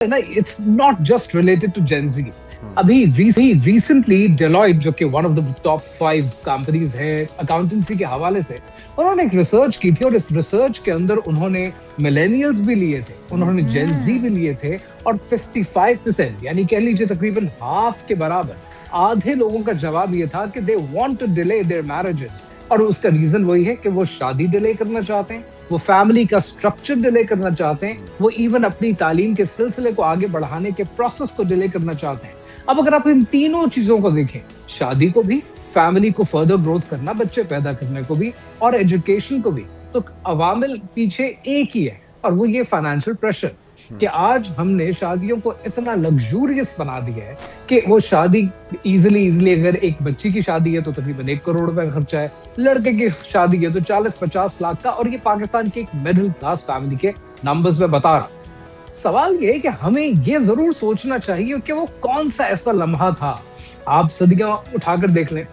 ना, it's not just related to gen Z. अभी recently Deloitte, जो कि one of the top 5 companies है अकाउंटेंसी के हवाले से, उन्होंने एक रिसर्च की थी और इस रिसर्च के अंदर उन्होंने मिलेनियल्स भी लिए थे, उन्होंने जेन ज़ी भी लिए थे और 55% यानी कह लीजिए तकरीबन हाफ के बराबर आधे लोगों का जवाब ये था कि they want to delay their marriages. और उसका रीजन वही है कि वो शादी डिले करना चाहते हैं, वो फैमिली का स्ट्रक्चर डिले करना चाहते हैं, वो इवन अपनी तालीम के सिलसिले को आगे बढ़ाने के प्रोसेस को डिले करना चाहते हैं। अब अगर आप इन तीनों चीजों को देखें, शादी को भी, फैमिली को फर्दर ग्रोथ करना, बच्चे पैदा करने को भी, और एजुकेशन को भी, तो अवामिल पीछे एक ही है और वो ये फाइनेंशियल प्रेशर कि आज हमने शादियों को इतना लग्जूरियस बना दिया है कि वो शादी इजिली अगर एक बच्ची की शादी है तो तकरीबन 1 करोड़ रुपए का खर्चा है, लड़के की शादी है तो 40-50 लाख का, और ये पाकिस्तान की एक मिडिल क्लास फैमिली के नंबर्स में बता रहा। सवाल ये है कि हमें ये जरूर सोचना चाहिए कि वो कौन सा ऐसा लम्हा था। आप सदियां उठाकर देख लें,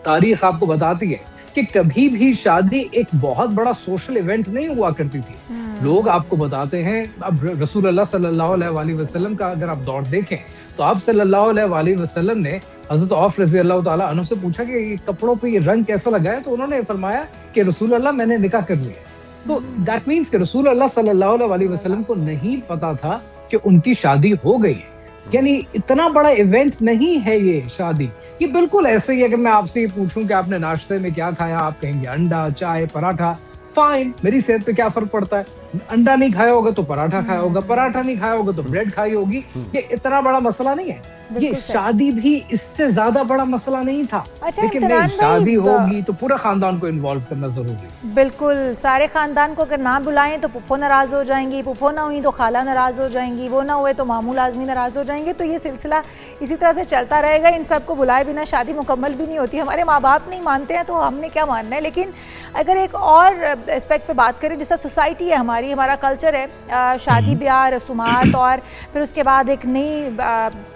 तारीख आपको बताती है कि कभी भी शादी एक बहुत बड़ा सोशल इवेंट नहीं हुआ करती थी। लोग आपको बताते हैं, अब रसूल अल्लाह सल्लल्लाहु अलैहि वसल्लम का अगर आप दौर देखें तो आप सल्लल्लाहु अलैहि वसल्लम ने हज़रत औफ रज़ी अल्लाह ताला अन्हु से पूछा कि ये कपड़ों पे ये रंग कैसा लगा है, तो उन्होंने फरमाया कि रसूल अल्लाह मैंने निकाह कर लिया। तो दैट मीन्स कि रसूल अल्लाह सल्लल्लाहु अलैहि वसल्लम को नहीं पता था कि उनकी शादी हो गई है। यानी इतना बड़ा इवेंट नहीं है ये शादी। ये बिल्कुल ऐसे ही अगर मैं आपसे ये पूछूं कि आपने नाश्ते में क्या खाया, आप कहेंगे अंडा, चाय, पराठा। फाइन, मेरी सेहत पे क्या फर्क पड़ता है? अंडा नहीं खाया होगा तो पराठा खाया होगा, पराठा नहीं खाया होगा तो ब्रेड खाई होगी। ये इतना बड़ा मसला नहीं है। ये शादी भी इससे ज्यादा बड़ा मसला नहीं था। अच्छा, लेकिन नहीं, शादी होगी तो पूरा खानदान को इन्वॉल्व करना जरूरी है। बिल्कुल, सारे खानदान को अगर ना बुलाएं तो पुप्पो नाराज हो जाएंगी, पुप्पो ना हुई तो खाला नाराज हो जाएंगी, वो ना हुए तो मामू लाजमी नाराज हो जाएंगे। तो ये सिलसिला इसी तरह से चलता रहेगा। इन सबको बुलाए बिना शादी मुकम्मल भी नहीं होती। हमारे माँ बाप नहीं मानते हैं तो हमने क्या मानना है। लेकिन अगर एक और एस्पेक्ट पे बात करें, जिसका सोसाइटी है हमारी, हमारा कल्चर है, शादी ब्याह रसूमात, और फिर उसके बाद एक नई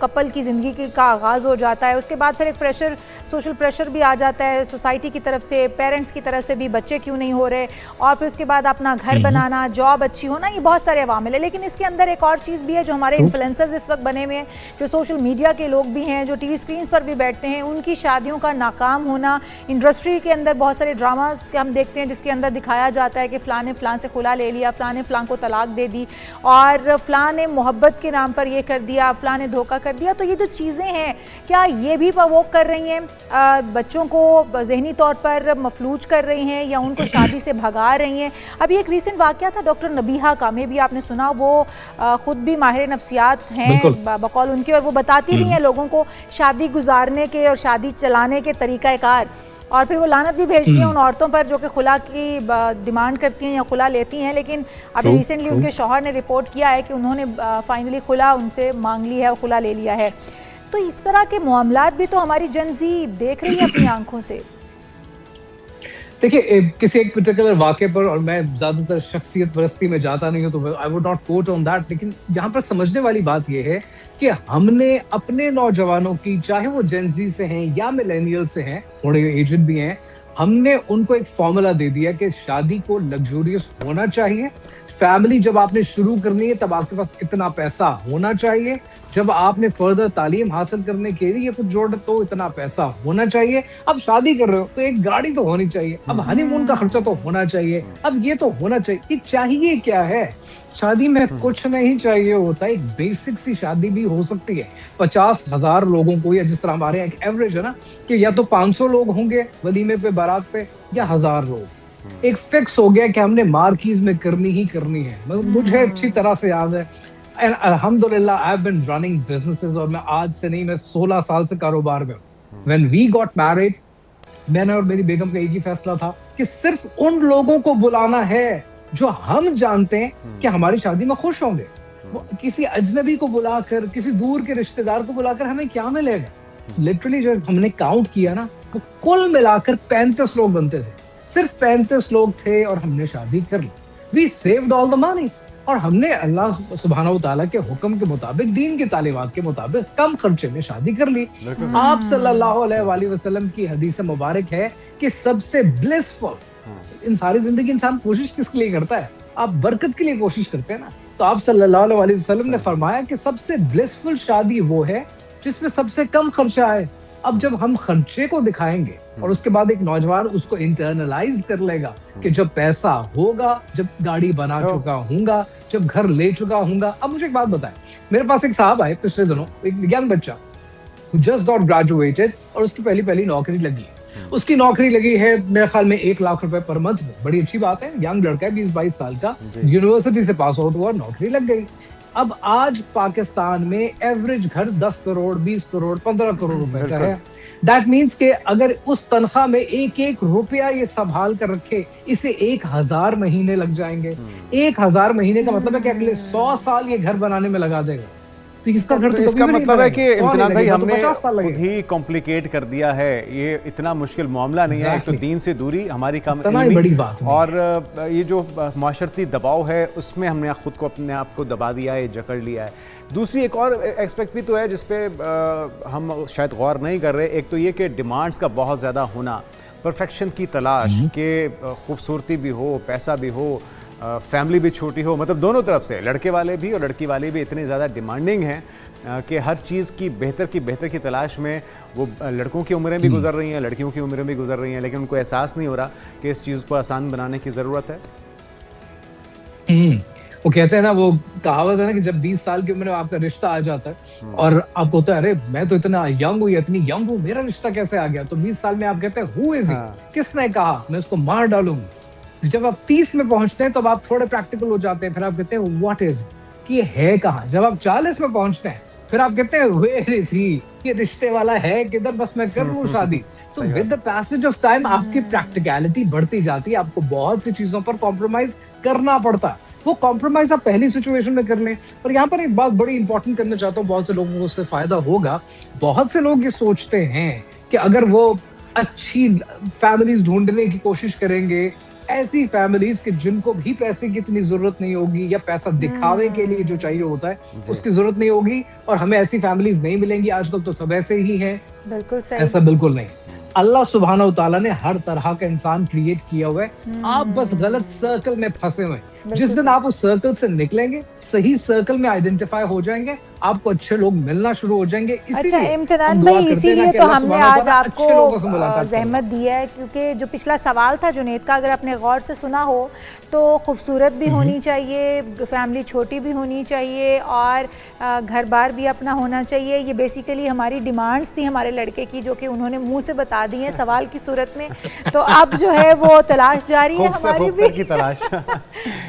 कपल की ज़िंदगी का आगाज़ हो जाता है। उसके बाद फिर एक प्रेशर, सोशल प्रेशर भी आ जाता है सोसाइटी की तरफ से, पेरेंट्स की तरफ से भी, बच्चे क्यों नहीं हो रहे, और फिर उसके बाद अपना घर बनाना, जॉब अच्छी होना, ये बहुत सारे अवामिल है। लेकिन इसके अंदर एक और चीज़ भी है, जो हमारे इन्फ्लुएंसर्स इस वक्त बने हुए हैं, जो सोशल मीडिया के लोग भी हैं, जो टीवी स्क्रीन्स पर भी बैठते हैं, उनकी शादियों का नाकाम होना। इंडस्ट्री के अंदर बहुत सारे ड्रामास के हम देखते हैं जिसके अंदर दिखाया जाता है कि फ़लाँ ने फ़लाँ से खुला ले लिया, फ़लाँ ने फ़लाँ को तलाक दे दी, और फ़लाँ ने मोहब्बत के नाम पर ये कर दिया, फ़लाँ ने धोखा कर दिया। तो ये जो चीज़ें हैं, क्या ये भी प्रवोक कर रही हैं बच्चों को, ज़हनी तौर पर मफलूज कर रही हैं, या उनको शादी से भगा रही हैं? अभी एक रीसेंट वाक़या था डॉक्टर नबीहा का, में भी आपने सुना, वो ख़ुद भी माहिर नफ्सियात हैं बकौल उनके, और वो बताती भी हैं लोगों को शादी गुजारने के और शादी चलाने के तरीक़ाकार, और फिर वो लानत भी भेजती हैं उन औरतों पर जो कि खुला की डिमांड करती हैं या खुला लेती हैं। लेकिन अभी रिसेंटली उनके शौहर ने रिपोर्ट किया है कि उन्होंने फाइनली खुला उनसे मांग ली है और खुला ले लिया है। तो इस तरह के मामलात भी तो हमारी जेन ज़ी देख रही है अपनी आंखों से। देखिए, किसी एक पर्टिकुलर वाक़े पर, और मैं ज्यादातर शख्सियत परस्ती में जाता नहीं हूँ तो I would not quote on that, लेकिन यहाँ पर समझने वाली बात यह है कि हमने अपने नौजवानों की, चाहे वो जेन ज़ी से हैं या मिलेनियल से हैं, थोड़े एजेड भी हैं, हमने उनको एक फॉर्मूला दे दिया कि शादी को लग्जूरियस होना चाहिए। फैमिली जब आपने शुरू करनी है तब आपके पास इतना पैसा होना चाहिए, जब आपने फर्दर तालीम हासिल करने के लिए कुछ जोड़ तो इतना पैसा होना चाहिए, अब शादी कर रहे हो तो एक गाड़ी तो होनी चाहिए, अब हनीमून का खर्चा तो होना चाहिए, अब ये तो होना चाहिए। ये चाहिए क्या है? शादी में कुछ नहीं चाहिए होता, एक बेसिक सी शादी भी हो सकती है 50,000 लोगों को, या जिस तरह हमारे एक एवरेज है ना कि या तो 500 लोग होंगे वलीमे पे, बारात पे, या 1000 लोग। एक फिक्स हो गया कि हमने मार्कीज में करनी ही करनी है। मुझे अच्छी तरह से याद है, एंड अल्हम्दुलिल्लाह I have been running businesses, और मैं आज से नहीं, मैं 16 साल से कारोबार में हूँ। व्हेन वी गॉट मैरिड, मैंने और मेरी बेगम का एक ही फैसला था कि सिर्फ उन लोगों को बुलाना है जो हम जानते हैं कि हमारी शादी में खुश होंगे। किसी अजनबी को बुलाकर, किसी दूर के रिश्तेदार को बुलाकर हमें क्या मिलेगा? लिटरली जब हमने काउंट किया ना, तो कुल मिलाकर 35 लोग बनते थे, सिर्फ 35 लोग थे, और हमने शादी कर ली। We saved all the money, और हमने अल्लाह सुब्हानहू तआला के हुक्म के मुताबिक, दीन की तालीमात के मुताबिक कम खर्चे में शादी कर ली। आप सल्लल्लाहु अलैहि वसल्लम की हदीस मुबारक है कि सबसे ब्लिसफुल, इन सारी जिंदगी इंसान कोशिश किसके लिए करता है? आप बरकत के लिए कोशिश करते हैं ना। तो आप सल्लल्लाहु अलैहि वसल्लम ने फरमाया कि सबसे ब्लिसफुल शादी वो है जिसमें सबसे कम खर्चा आए। अब जब हम खर्चे को दिखाएंगे और उसके बाद एक नौजवान उसको इंटरनलाइज कर लेगा कि जब पैसा होगा, जब गाड़ी बना चुका हूंगा, जब घर ले चुका हूंगा। अब मुझे एक बात बताएं, मेरे पास एक साहब आए पिछले दिनों, एक यंग बच्चा जस्ट गॉट ग्रेजुएटेड और उसकी पहली नौकरी लगी है। उसकी नौकरी लगी है मेरे ख्याल में 1 लाख रुपए पर मंथ में। बड़ी अच्छी बात है, यंग लड़का है, 20-22 साल का, यूनिवर्सिटी से पास आउट हुआ, नौकरी लग गई। अब आज पाकिस्तान में एवरेज घर 10 करोड़, 20 करोड़, 15 करोड़ रुपए का है। दैट मीन्स के अगर उस तनख्वाह में एक रुपया ये संभाल कर रखे, इसे 1000 महीने लग जाएंगे। 1000 महीने का मतलब है कि अगले 100 साल ये घर बनाने में लगा देगा। तो इसका घर तो इसका मतलब है कि इम्तिनान भाई हमने 50 साल खुद ही कॉम्प्लिकेट कर दिया है। ये इतना मुश्किल मामला नहीं है। एक तो दीन से दूरी, हमारी कम बड़ी बात है, और ये जो माशरती दबाव है उसमें हमने खुद को अपने आप को दबा दिया है, जकड़ लिया है। दूसरी एक और एक्सपेक्ट भी तो है जिसपे हम शायद गौर नहीं कर रहे। एक तो ये कि डिमांड्स का बहुत ज़्यादा होना, परफेक्शन की तलाश के, खूबसूरती भी हो, पैसा भी हो, फैमिली भी छोटी हो, मतलब दोनों तरफ से लड़के वाले भी और लड़की वाले भी इतने ज़्यादा डिमांडिंग हैं कि हर चीज़ की बेहतर की तलाश में वो लड़कों की उम्रें भी गुजर रही हैं, लड़कियों की उम्रें भी गुजर रही हैं, लेकिन उनको एहसास नहीं हो रहा कि इस चीज़ को आसान बनाने की ज़रूरत है। वो कहते हैं ना, वो कहावत है ना कि जब 20 साल की उम्र में आपका रिश्ता आ जाता है और आपको होता है अरे मैं तो इतना यंग हूँ, इतनी यंग हूँ, मेरा रिश्ता कैसे आ गया। तो 20 साल में आप कहते हैं हु इज ही, किसने कहा, मैं उसको मार डालूंगी। जब आप 30 में पहुंचते हैं तब आप थोड़े प्रैक्टिकल हो जाते हैं, फिर आप कहते हैं व्हाट इज, कि ये है कहाँ। जब आप 40 में पहुंचते हैं फिर आप कहते हैं वेयर इज ही, ये रिश्ते वाला है किधर, बस मैं कर लूं शादी। तो with the passage of time आपकी प्रैक्टिकलिटी बढ़ती जाती है, आपको बहुत सी चीजों पर कॉम्प्रोमाइज करना पड़ता है। वो कॉम्प्रोमाइज आप पहली सिचुएशन में कर लें। और यहाँ पर एक बात बड़ी इंपॉर्टेंट करना चाहता हूँ, बहुत से लोगों को उससे फायदा होगा। बहुत से लोग ये सोचते हैं कि अगर वो अच्छी फैमिलीज ढूंढने की कोशिश करेंगे, ऐसी फैमिलीज कि जिनको भी पैसे की इतनी जरूरत नहीं होगी या पैसा दिखावे के लिए जो चाहिए होता है उसकी जरूरत नहीं होगी, और हमें ऐसी फैमिलीज नहीं मिलेंगी। आजकल तो सब ऐसे ही हैं। बिल्कुल सही। ऐसा बिल्कुल नहीं। अल्लाह सुब्हानहू तआला ने हर तरह का इंसान क्रिएट किया हुआ है, आप बस गलत सर्कल में फंसे हुए। जिस दिन आप उस सर्कल से निकलेंगे, सही सर्कल में आइडेंटिफाई हो जाएंगे, आपको अच्छे लोग मिलना शुरू हो जाएंगे। अच्छा इम्तिनान भाई, इसीलिए तो हमने आज आपको जहमत दी है, क्योंकि जो पिछला सवाल था जुनैद का, अगर आपने गौर से सुना हो तो खूबसूरत भी होनी चाहिए, फैमिली छोटी भी होनी चाहिए और घर बार भी अपना होना चाहिए। ये बेसिकली हमारी डिमांड्स थी हमारे लड़के की, जो कि उन्होंने मुंह से बता दी हैं सवाल की सूरत में। तो अब जो है वो तलाश जारी है हमारी भी की तलाश।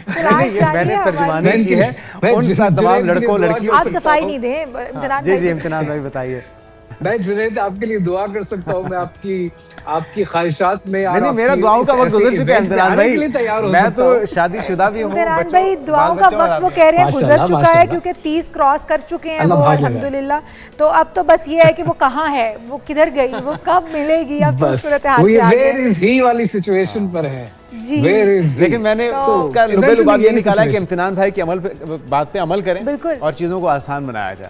मैंने तर्जुमानी की है उन तमाम लड़कों लड़कियों। आप सफाई नहीं दे इम्तिनान भाई। जी इम्तिनान भाई बताइए। मैं जुनैद आपके लिए दुआ कर सकता हूँ, मैं आपकी ख्वाहिशात में नहीं, मेरा दुआओं का वक्त गुजर चुका है इम्तिनान भाई। मैं तो शादीशुदा भी हूँ। इम्तिनान भाई दुआओं का वक्त वो कह रहे हैं गुजर चुका है, क्योंकि 30 क्रॉस कर चुके हैं वो अल्हम्दुलिल्लाह। तो अब तो बस ये है कि वो कहाँ है, वो किधर गई, वो कब मिलेगी, अब तो सूरत हाल पे आ गए वाली सिचुएशन पर है जी। लेकिन मैंने उसका लुबे लुबाब ये निकाला कि इम्तिनान भाई की बात पे अमल करें और चीजों को आसान बनाया जाए।